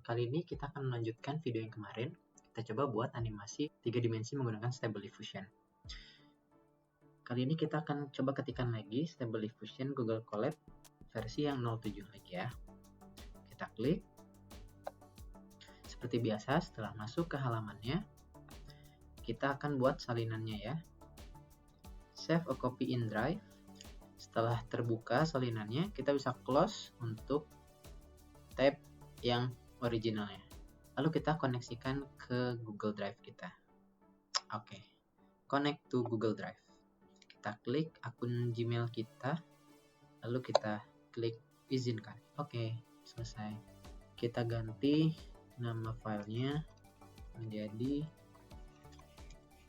Kali ini kita akan melanjutkan video yang kemarin. Kita coba buat animasi 3 dimensi menggunakan Stable Diffusion. Kali ini kita akan coba ketikkan lagi Stable Diffusion Google Colab versi yang 07 lagi ya. Kita klik. Seperti biasa, setelah masuk ke halamannya, kita akan buat salinannya ya. Save a copy in Drive. Setelah terbuka salinannya, kita bisa close untuk tab yang originalnya. Lalu kita koneksikan ke Google Drive kita. Oke, connect to Google Drive. Kita klik akun Gmail kita, lalu kita klik izinkan. Oke, selesai. Kita ganti nama filenya menjadi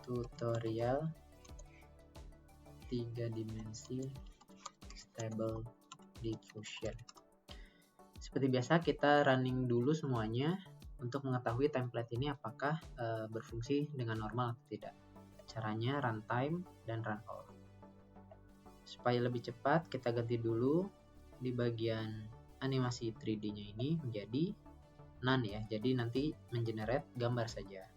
tutorial 3 dimensi Stable Diffusion. Seperti biasa, kita running dulu semuanya untuk mengetahui template ini apakah berfungsi dengan normal atau tidak. Caranya runtime dan run all. Supaya lebih cepat, kita ganti dulu di bagian animasi 3D-nya ini menjadi none ya. Jadi nanti mengenerate gambar saja.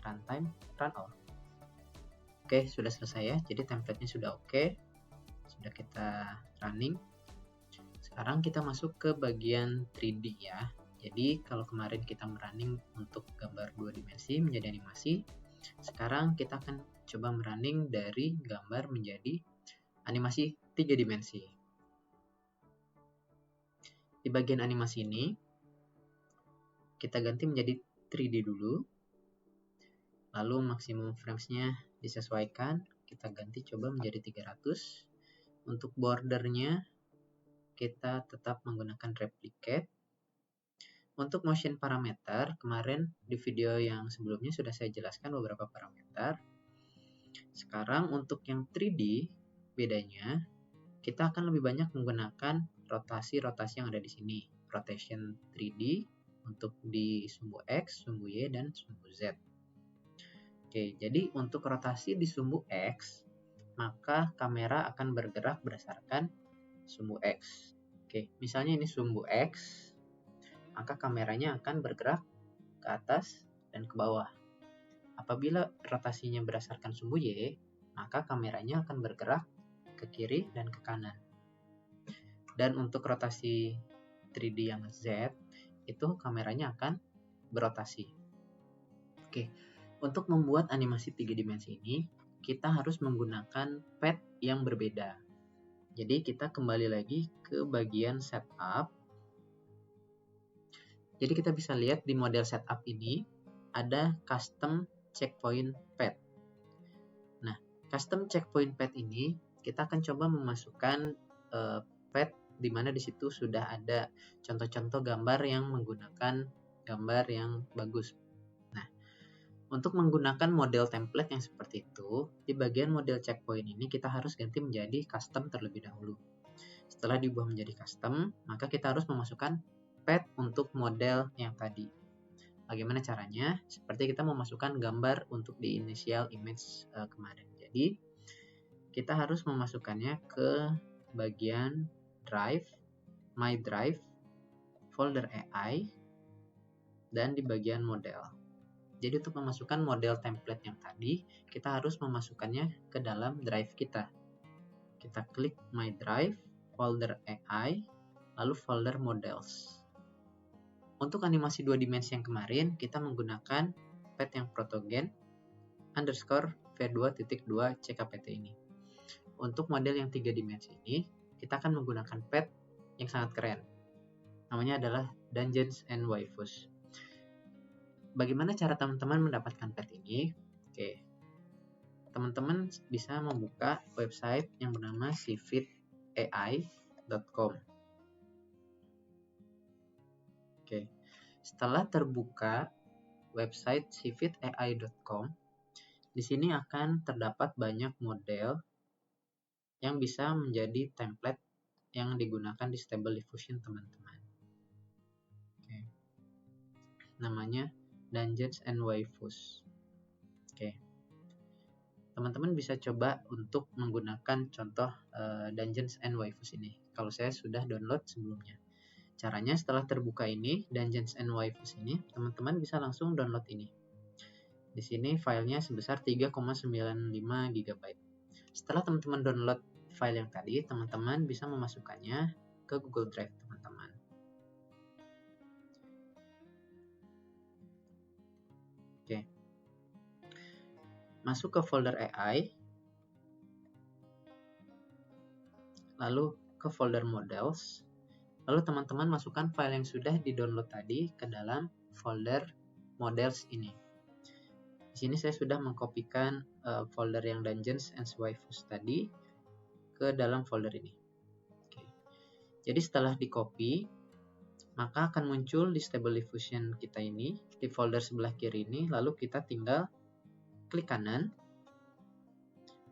Runtime, run all. Oke, sudah selesai ya. Jadi template-nya sudah oke. Sudah kita running. Sekarang kita masuk ke bagian 3D ya. Jadi kalau kemarin kita merunning untuk gambar 2 dimensi menjadi animasi, sekarang kita akan coba merunning dari gambar menjadi animasi 3 dimensi. Di bagian animasi ini, kita ganti menjadi 3D dulu. Lalu maksimum framesnya disesuaikan, kita ganti coba menjadi 300. Untuk bordernya, kita tetap menggunakan replicate. Untuk motion parameter, kemarin di video yang sebelumnya sudah saya jelaskan beberapa parameter. Sekarang untuk yang 3D, bedanya kita akan lebih banyak menggunakan rotasi-rotasi yang ada di sini. Rotation 3D untuk di sumbu X, sumbu Y, dan sumbu Z. Oke, jadi untuk rotasi di sumbu X, maka kamera akan bergerak berdasarkan sumbu X. Oke, misalnya ini sumbu X, maka kameranya akan bergerak ke atas dan ke bawah. Apabila rotasinya berdasarkan sumbu Y, maka kameranya akan bergerak ke kiri dan ke kanan. Dan untuk rotasi 3D yang Z, itu kameranya akan berotasi. Oke, untuk membuat animasi 3 dimensi ini, kita harus menggunakan pad yang berbeda. Jadi kita kembali lagi ke bagian setup. Jadi kita bisa lihat di model setup ini ada custom checkpoint pad. Nah, custom checkpoint pad ini kita akan coba memasukkan pad di mana di situ sudah ada contoh-contoh gambar yang menggunakan gambar yang bagus. Nah, untuk menggunakan model template yang seperti itu, di bagian model checkpoint ini kita harus ganti menjadi custom terlebih dahulu. Setelah diubah menjadi custom, maka kita harus memasukkan pad untuk model yang tadi. Bagaimana caranya? Seperti kita memasukkan gambar untuk di initial image kemarin. Jadi, kita harus memasukkannya ke bagian Drive, My Drive, folder AI, dan di bagian model. Jadi untuk memasukkan model template yang tadi, kita harus memasukkannya ke dalam drive kita. Kita klik My Drive, folder AI, lalu folder Models. Untuk animasi 2 dimensi yang kemarin, kita menggunakan pad yang protogen underscore v2.2 CKPT ini. Untuk model yang 3 dimensi ini, kita akan menggunakan pad yang sangat keren. Namanya adalah Dungeons and Waifus. Bagaimana cara teman-teman mendapatkan pad ini? Oke, teman-teman bisa membuka website yang bernama cvitai.com. Oke, setelah terbuka website cvitai.com, di sini akan terdapat banyak model yang bisa menjadi template yang digunakan di Stable Diffusion teman-teman. Oke, namanya Dungeons and Waifus. Oke, teman-teman bisa coba untuk menggunakan contoh Dungeons and Waifus ini. Kalau saya sudah download sebelumnya. Caranya setelah terbuka ini, Dungeons and Waifus ini, teman-teman bisa langsung download ini. Di sini filenya sebesar 3,95 GB. Setelah teman-teman download file yang tadi, teman-teman bisa memasukkannya ke Google Drive teman-teman. Oke. Masuk ke folder AI, lalu ke folder Models, lalu teman-teman masukkan file yang sudah di-download tadi ke dalam folder Models ini. Di sini saya sudah mengkopikan folder yang Dungeons and Waifus tadi ke dalam folder ini. Oke. Jadi setelah di-copy, maka akan muncul di Stable Diffusion kita ini di folder sebelah kiri ini, lalu kita tinggal klik kanan,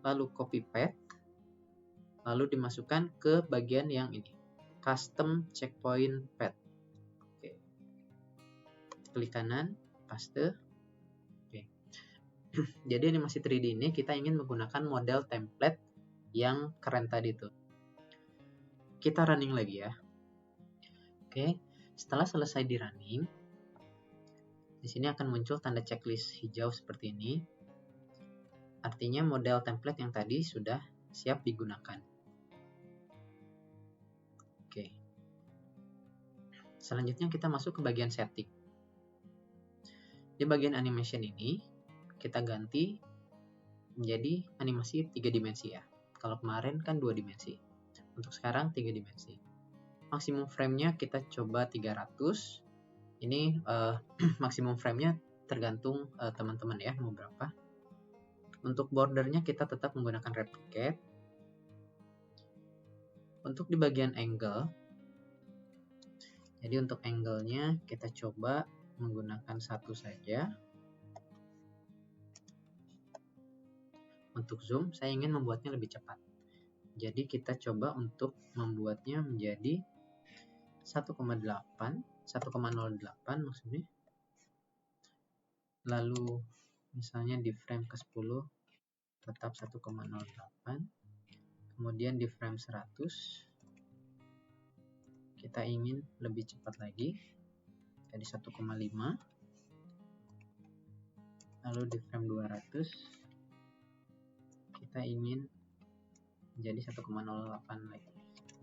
lalu copy path, lalu dimasukkan ke bagian yang ini, Custom Checkpoint Path. Oke. Klik kanan, paste. Jadi animasi 3D ini kita ingin menggunakan model template yang keren tadi tuh. Kita running lagi ya. Oke, setelah selesai di running, di sini akan muncul tanda checklist hijau seperti ini. Artinya model template yang tadi sudah siap digunakan. Oke. Selanjutnya kita masuk ke bagian setting. Di bagian animation ini, kita ganti menjadi animasi 3 dimensi ya. Kalau kemarin kan 2 dimensi. Untuk sekarang 3 dimensi. Maksimum frame-nya kita coba 300. Ini maksimum frame-nya tergantung teman-teman ya mau berapa. Untuk bordernya kita tetap menggunakan replicate. Untuk di bagian angle, jadi untuk angle-nya kita coba menggunakan 1 saja. Untuk zoom, saya ingin membuatnya lebih cepat. Jadi kita coba untuk membuatnya menjadi 1,08 maksudnya. Lalu misalnya di frame ke-10 tetap 1,08. Kemudian di frame 100 kita ingin lebih cepat lagi. Jadi 1,5. Lalu di frame 200 kita ingin menjadi 1,08 lagi.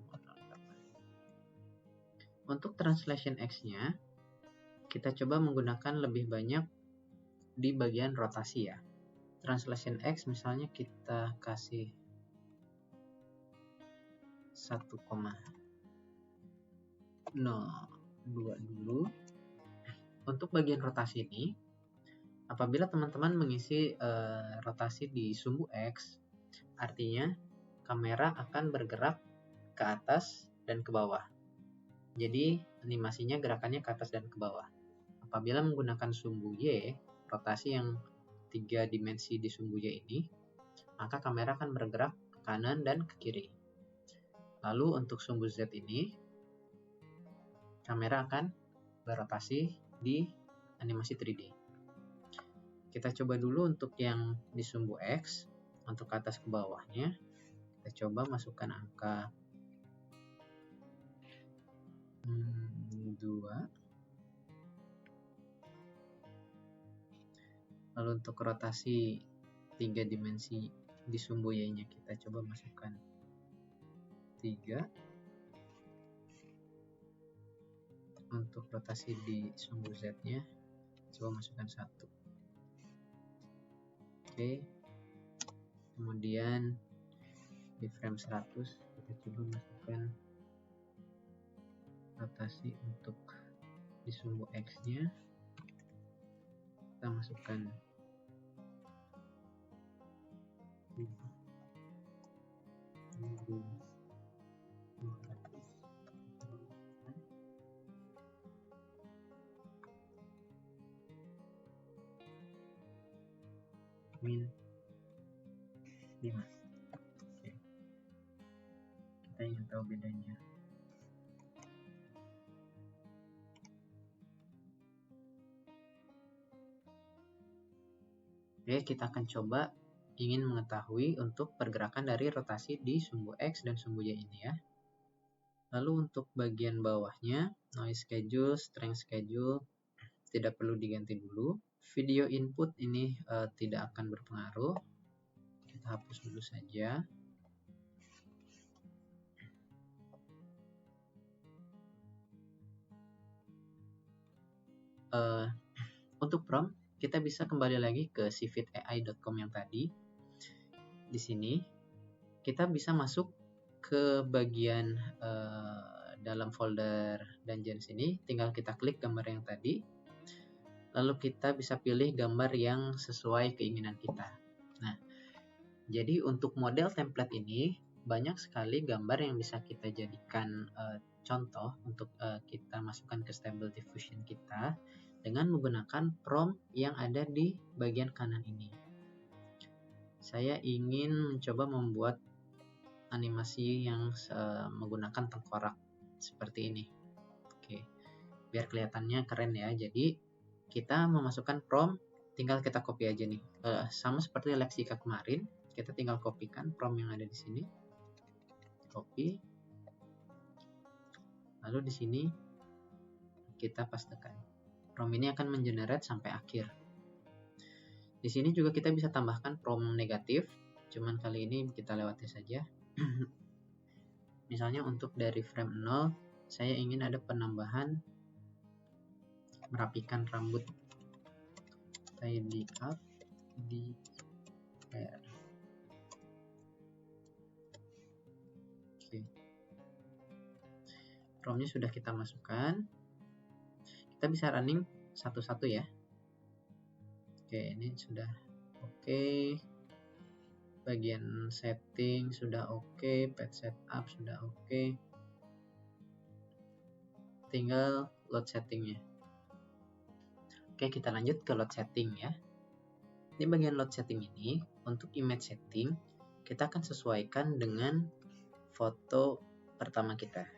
1,08. Untuk translation X-nya, kita coba menggunakan lebih banyak di bagian rotasi ya. Translation X misalnya kita kasih 1,02 dulu. Untuk bagian rotasi ini, apabila teman-teman mengisi rotasi di sumbu X, artinya kamera akan bergerak ke atas dan ke bawah. Jadi animasinya gerakannya ke atas dan ke bawah. Apabila menggunakan sumbu Y, rotasi yang 3 dimensi di sumbu Y ini, maka kamera akan bergerak ke kanan dan ke kiri. Lalu untuk sumbu Z ini, kamera akan berotasi di animasi 3D. Kita coba dulu untuk yang di sumbu X, untuk ke atas ke bawahnya, kita coba masukkan angka 2. Lalu untuk rotasi 3 dimensi di sumbu Y-nya kita coba masukkan 3. Untuk rotasi di sumbu Z-nya coba masukkan 1. Oke. Kemudian di frame 100 kita coba masukkan rotasi untuk di sumbu X-nya. Kita masukkan 200. Min 5. Oke. Kita ingin tahu bedanya. Oke, kita akan coba ingin mengetahui untuk pergerakan dari rotasi di sumbu X dan sumbu Y ini ya. Lalu untuk bagian bawahnya, noise schedule, strength schedule, tidak perlu diganti dulu. Video input ini tidak akan berpengaruh. Kita hapus dulu saja. Untuk prompt, kita bisa kembali lagi ke cvitai.com yang tadi. Di sini, kita bisa masuk ke bagian dalam folder Dungeons ini. Tinggal kita klik gambar yang tadi. Lalu kita bisa pilih gambar yang sesuai keinginan kita. Nah, jadi untuk model template ini banyak sekali gambar yang bisa kita jadikan contoh untuk kita masukkan ke Stable Diffusion kita dengan menggunakan prompt yang ada di bagian kanan ini. Saya ingin mencoba membuat animasi yang menggunakan tengkorak seperti ini. Oke, biar kelihatannya keren ya. Jadi kita memasukkan prompt, tinggal kita copy aja nih. Sama seperti leksika kemarin, kita tinggal kopikan prompt yang ada di sini. Copy. Lalu di sini kita pastekan. Prompt ini akan mengenerate sampai akhir. Di sini juga kita bisa tambahkan prompt negatif, cuman kali ini kita lewati saja. Misalnya untuk dari frame 0, saya ingin ada penambahan merapikan rambut. Tidy up di hair. Oke. Promptnya sudah kita masukkan. Kita bisa running satu-satu ya. Oke, ini sudah oke. Bagian setting sudah oke, page setup sudah oke. Tinggal load settingnya. Oke, kita lanjut ke load setting ya. Di bagian load setting ini, untuk image setting, kita akan sesuaikan dengan foto pertama kita.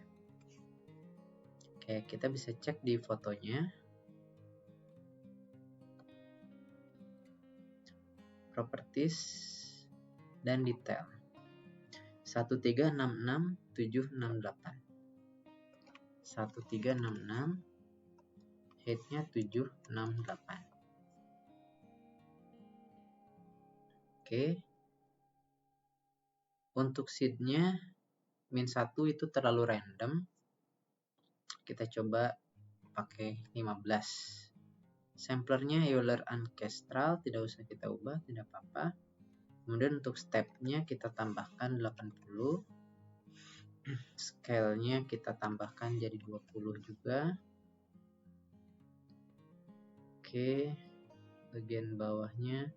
Oke, kita bisa cek di fotonya. Properties dan detail. 1366768. 1366, height-nya 768. Oke. Untuk seed-nya -1 itu terlalu random. Kita coba pakai 15. Samplernya Euler Ancestral, tidak usah kita ubah, tidak apa-apa. Kemudian untuk step-nya kita tambahkan 80. Scale-nya kita tambahkan jadi 20 juga. Oke, bagian bawahnya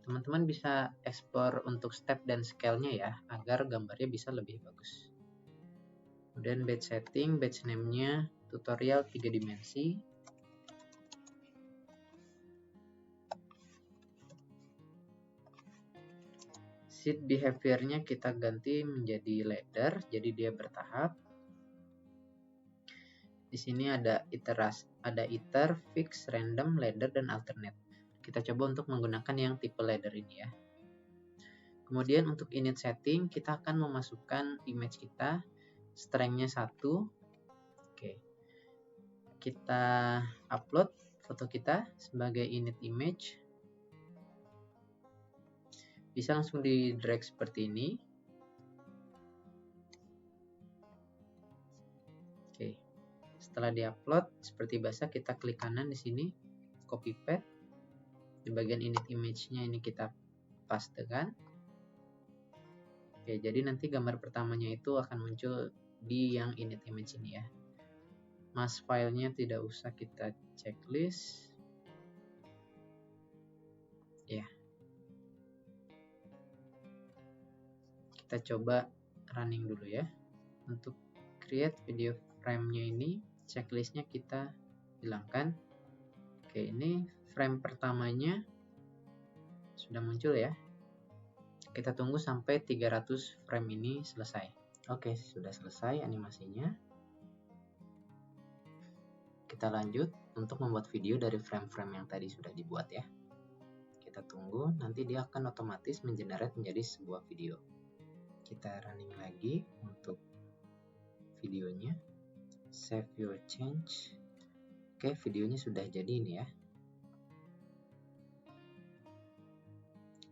teman-teman bisa ekspor untuk step dan scale-nya ya, agar gambarnya bisa lebih bagus. Kemudian batch setting, batch name-nya tutorial 3 dimensi. Seed behavior-nya kita ganti menjadi ladder, jadi dia bertahap. Di sini ada iter, fix, random, ladder, dan alternate. Kita coba untuk menggunakan yang tipe ladder ini ya. Kemudian untuk init setting, kita akan memasukkan image kita, strength-nya 1. Oke. Kita upload foto kita sebagai init image. Bisa langsung di drag seperti ini. Oke. Setelah di-upload, seperti biasa kita klik kanan di sini, copy paste. Di bagian init image-nya ini kita pastekan. Oke, jadi nanti gambar pertamanya itu akan muncul di yang init image ini ya. Mask filenya tidak usah kita checklist. Ya. Kita coba running dulu ya. Untuk create video frame-nya ini, checklistnya kita hilangkan. Oke, ini frame pertamanya sudah muncul ya. Kita tunggu sampai 300 frame ini selesai. Oke, sudah selesai animasinya. Kita lanjut untuk membuat video dari frame-frame yang tadi sudah dibuat ya. Kita tunggu, nanti dia akan otomatis mengenerate menjadi sebuah video. Kita running lagi untuk videonya. Save your change. Oke, videonya sudah jadi ini ya.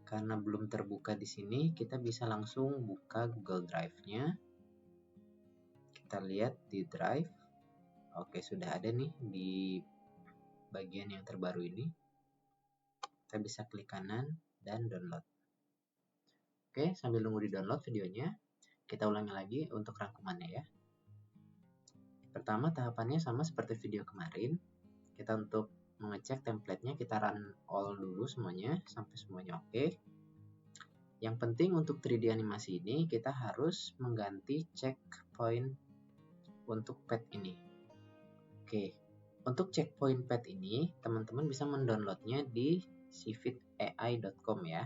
Karena belum terbuka di sini, kita bisa langsung buka Google Drive-nya. Kita lihat di Drive. Oke, sudah ada nih di bagian yang terbaru ini. Kita bisa klik kanan dan download. Oke, sambil nunggu di download videonya, kita ulangi lagi untuk rangkumannya ya. Pertama, tahapannya sama seperti video kemarin. Kita untuk mengecek template-nya, kita run all dulu semuanya, sampai semuanya oke. Yang penting untuk 3D animasi ini, kita harus mengganti checkpoint untuk pet ini. Oke, untuk checkpoint pet ini, teman-teman bisa mendownloadnya di cvitai.com ya.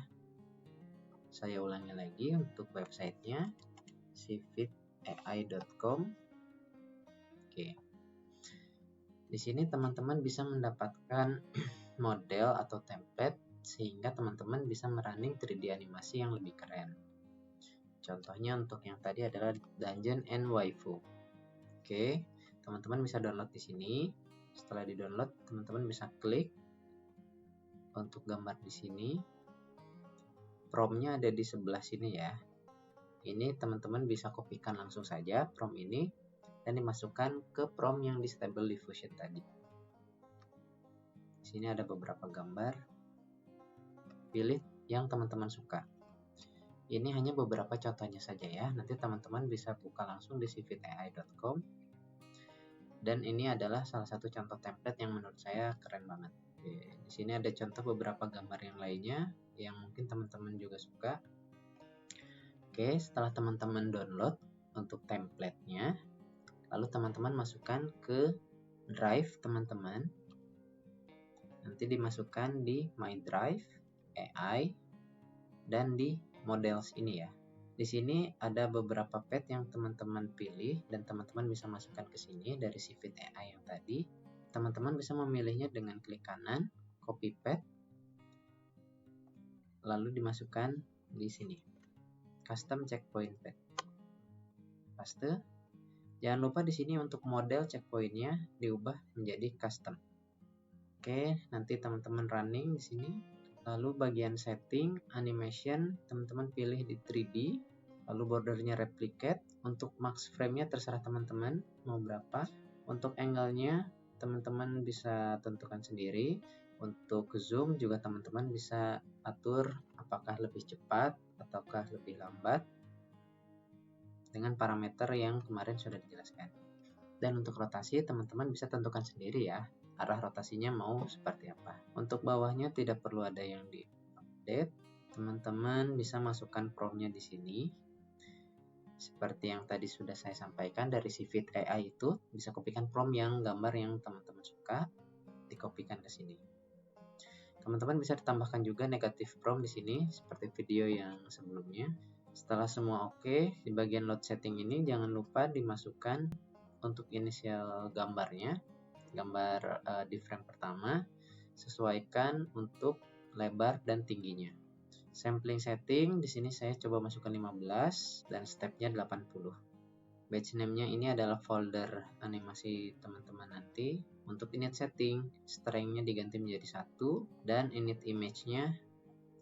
Saya ulangi lagi untuk websitenya, cvitai.com. Oke. Di sini teman-teman bisa mendapatkan model atau template sehingga teman-teman bisa merunning 3D animasi yang lebih keren. Contohnya untuk yang tadi adalah Dungeon and Waifu. Oke, teman-teman bisa download di sini. Setelah di-download, teman-teman bisa klik untuk gambar di sini. Prompt-nya ada di sebelah sini ya. Ini teman-teman bisa kopikan langsung saja prompt ini dan dimasukkan ke prompt yang di Stable Diffusion tadi. Di sini ada beberapa gambar. Pilih yang teman-teman suka. Ini hanya beberapa contohnya saja ya. Nanti teman-teman bisa buka langsung di cvitai.com. Dan ini adalah salah satu contoh template yang menurut saya keren banget. Oke, di sini ada contoh beberapa gambar yang lainnya yang mungkin teman-teman juga suka. Oke, setelah teman-teman download untuk template-nya, lalu teman-teman masukkan ke drive teman-teman. Nanti dimasukkan di My Drive, AI, dan di Models ini ya. Di sini ada beberapa pet yang teman-teman pilih dan teman-teman bisa masukkan ke sini dari cvitai yang tadi. Teman-teman bisa memilihnya dengan klik kanan, copy pet, lalu dimasukkan di sini. Custom checkpoint pet. Paste. Jangan lupa di sini untuk model checkpointnya diubah menjadi custom. Oke, nanti teman-teman running di sini. Lalu bagian setting, animation, teman-teman pilih di 3D. Lalu bordernya replicate. Untuk max frame-nya terserah teman-teman mau berapa. Untuk angle-nya teman-teman bisa tentukan sendiri. Untuk zoom juga teman-teman bisa atur apakah lebih cepat ataukah lebih lambat dengan parameter yang kemarin sudah dijelaskan. Dan untuk rotasi teman-teman bisa tentukan sendiri ya, arah rotasinya mau seperti apa. Untuk bawahnya tidak perlu ada yang di-update. Teman-teman bisa masukkan prompt-nya di sini. Seperti yang tadi sudah saya sampaikan dari cvitai itu, bisa kopikan prompt yang gambar yang teman-teman suka, dikopikan ke sini. Teman-teman bisa ditambahkan juga negatif prompt di sini seperti video yang sebelumnya. Setelah semua oke, di bagian load setting ini jangan lupa dimasukkan untuk inisial gambarnya, gambar di frame pertama, sesuaikan untuk lebar dan tingginya. Sampling setting di sini saya coba masukkan 15 dan stepnya 80. Batch name-nya ini adalah folder animasi teman-teman nanti. Untuk init setting, strength-nya diganti menjadi 1 dan init image-nya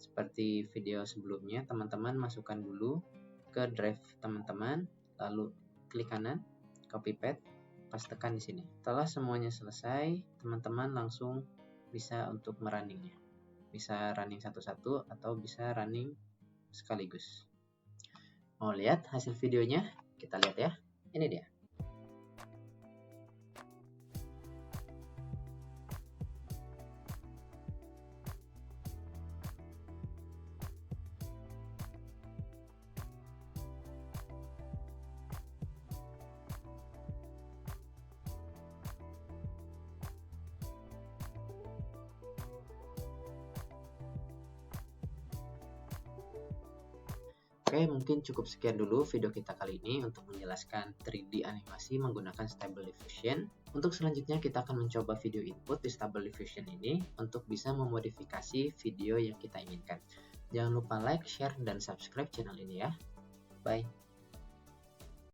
seperti video sebelumnya, teman-teman masukkan dulu ke drive teman-teman, lalu klik kanan, copy paste, pastekan di sini. Setelah semuanya selesai, teman-teman langsung bisa untuk merunningnya. Bisa running satu-satu atau bisa running sekaligus. Mau lihat hasil videonya? Kita lihat ya. Ini dia. Oke, mungkin cukup sekian dulu video kita kali ini untuk menjelaskan 3D animasi menggunakan Stable Diffusion. Untuk selanjutnya kita akan mencoba video input di Stable Diffusion ini untuk bisa memodifikasi video yang kita inginkan. Jangan lupa like, share, dan subscribe channel ini ya. Bye.